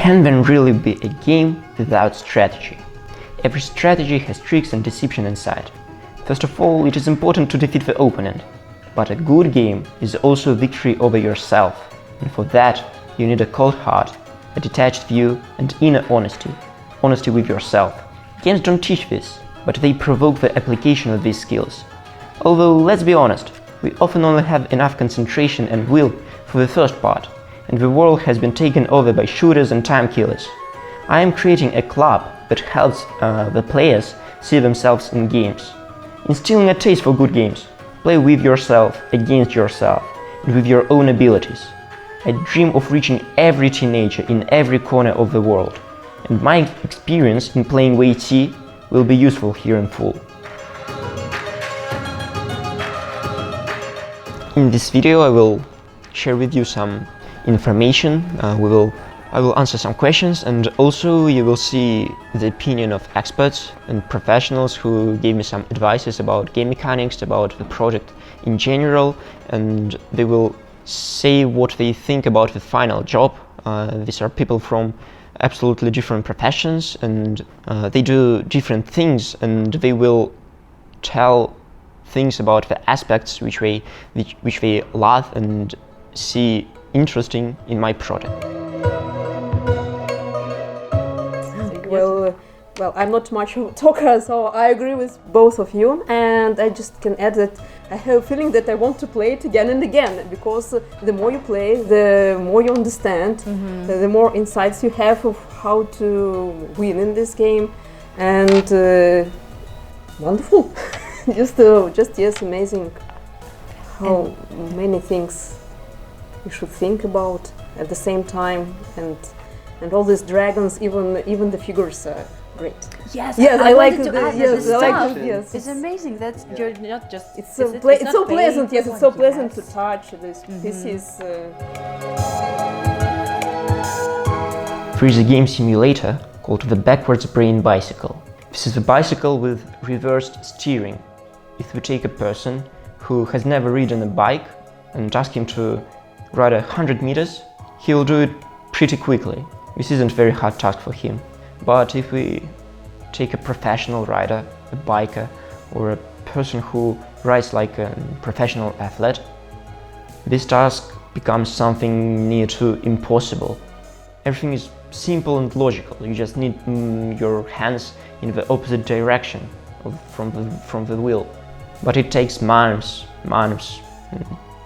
Can there really be a game without strategy? Every strategy has tricks and deception inside. First of all, it is important to defeat the opponent. But a good game is also a victory over yourself, and for that you need a cold heart, a detached view and inner honesty. Honesty with yourself. Games don't teach this, but they provoke the application of these skills. Although, let's be honest, we often only have enough concentration and will for the first part, and the world has been taken over by shooters and time killers. I am creating a club that helps the players see themselves in games, instilling a taste for good games. Play with yourself, against yourself, and with your own abilities. I dream of reaching every teenager in every corner of the world, and my experience in playing WeiQi will be useful here in full. In this video I will share with you some information, I will answer some questions, and also you will see the opinion of experts and professionals who gave me some advices about game mechanics, about the project in general, and they will say what they think about the final job. These are people from absolutely different professions, and they do different things, and they will tell things about the aspects which they love and see interesting in my project. Well, I'm not much of a talker, so I agree with both of you, and I just can add that I have a feeling that I want to play it again and again, because the more you play, the more you understand, the more insights you have of how to win in this game, and wonderful. Yes, amazing how many things you should think about at the same time, and all these dragons, even the figures are great. Yes, I like it. Yes, Yes, it's amazing that you're not just. It's so pleasant. Yes, it's so pleasant to touch this. This is. There is a game simulator called the Backwards Brain Bicycle. This is a bicycle with reversed steering. If we take a person who has never ridden a bike and ask him to ride 100 meters, he will do it pretty quickly. This isn't a very hard task for him. But if we take a professional rider, a biker, or a person who rides like a professional athlete, this task becomes something near to impossible. Everything is simple and logical. You just need your hands in the opposite direction from the wheel. But it takes months, and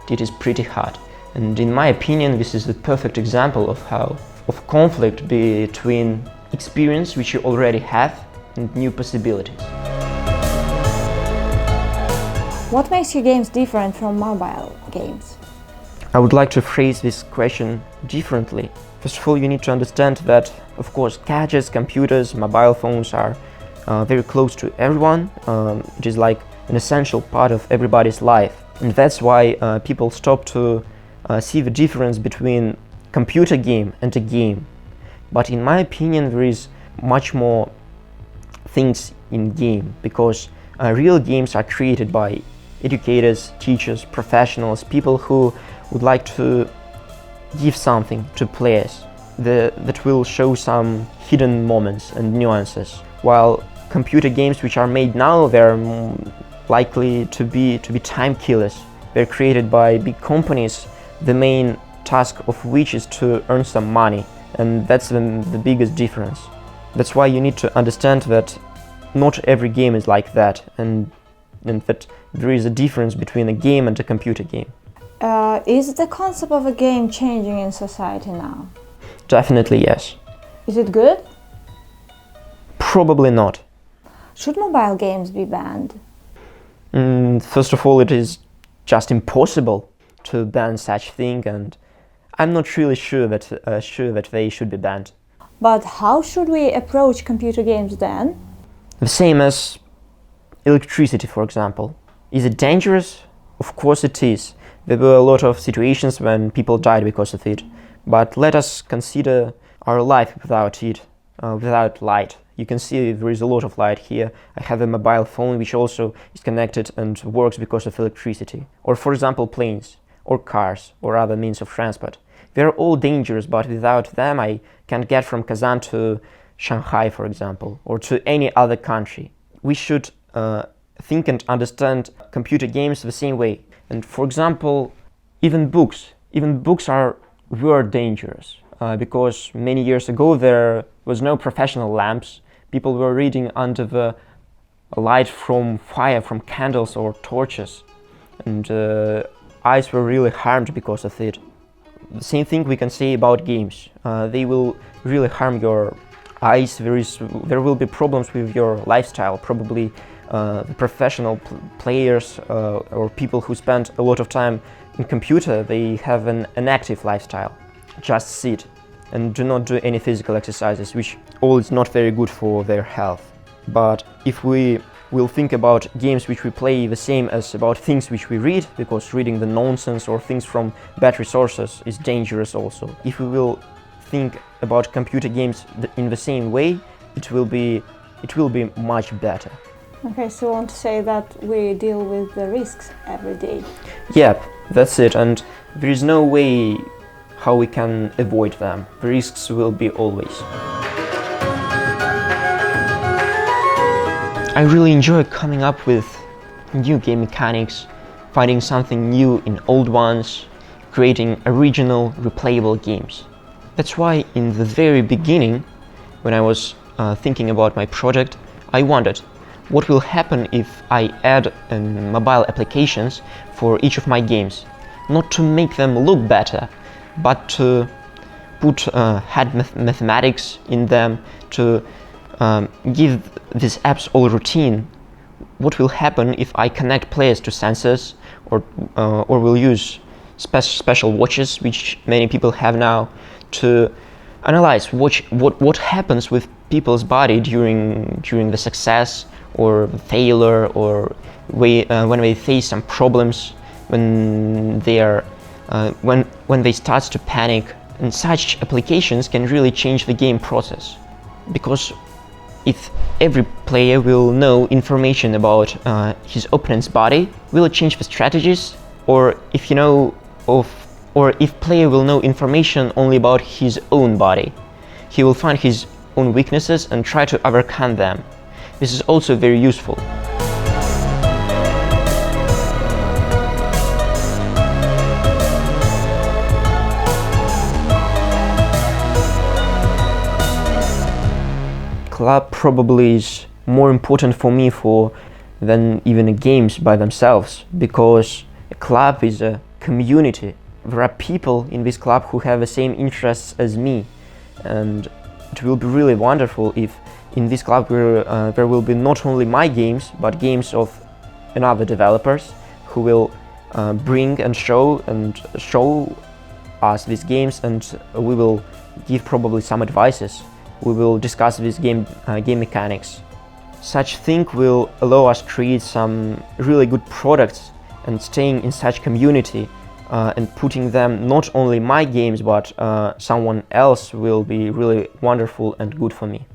it is pretty hard. And in my opinion, this is the perfect example of conflict between experience which you already have and new possibilities. What makes your games different from mobile games? I would like to phrase this question differently. First of all, you need to understand that, of course, gadgets, computers, mobile phones are very close to everyone. It is like an essential part of everybody's life. And that's why people stop to see the difference between computer game and a game. But in my opinion, there is much more things in game, because real games are created by educators, teachers, professionals, people who would like to give something to players that will show some hidden moments and nuances. While computer games which are made now, they're likely to be time killers. They're created by big companies, the main task of which is to earn some money, and that's the biggest difference. That's why you need to understand that not every game is like that, and that there is a difference between a game and a computer game. Is the concept of a game changing in society now? Definitely yes. Is it good? Probably not. Should mobile games be banned? First of all, it is just impossible to ban such thing, and I'm not really sure that they should be banned. But how should we approach computer games then? The same as electricity, for example. Is it dangerous? Of course it is. There were a lot of situations when people died because of it. But let us consider our life without it, without light. You can see there is a lot of light here. I have a mobile phone which also is connected and works because of electricity. Or for example planes, or cars, or other means of transport. They're all dangerous, but without them I can't get from Kazan to Shanghai, for example, or to any other country. We should think and understand computer games the same way. And for example, even books were dangerous because many years ago there was no professional lamps. People were reading under the light from fire, from candles or torches, and eyes were really harmed because of it. The same thing we can say about games. They will really harm your eyes. There will be problems with your lifestyle. Probably the professional players or people who spend a lot of time in computer, they have an active lifestyle. Just sit and do not do any physical exercises, which all is not very good for their health. But if we will think about games which we play the same as about things which we read, because reading the nonsense or things from bad resources is dangerous also. If we will think about computer games in the same way, it will be much better. Okay, so you want to say that we deal with the risks every day? Yep, that's it, and there is no way how we can avoid them. The risks will be always. I really enjoy coming up with new game mechanics, finding something new in old ones, creating original, replayable games. That's why in the very beginning, when I was thinking about my project, I wondered what will happen if I add mobile applications for each of my games. Not to make them look better, but to put mathematics in them, to give these apps all routine. What will happen if I connect players to sensors or will use special watches, which many people have now, to analyze what happens with people's body during the success or failure, or when they face some problems, when they start to panic. And such applications can really change the game process, because if every player will know information about his opponent's body, will it change the strategies? Or if player will know information only about his own body, he will find his own weaknesses and try to overcome them. This is also very useful. Club probably is more important for me than even games by themselves, because a club is a community. There are people in this club who have the same interests as me, and it will be really wonderful if in this club there will be not only my games, but games of another developers who will bring and show us these games, and we will give probably some advices. We will discuss these game mechanics. Such thing will allow us to create some really good products, and staying in such community and putting them not only my games but someone else will be really wonderful and good for me.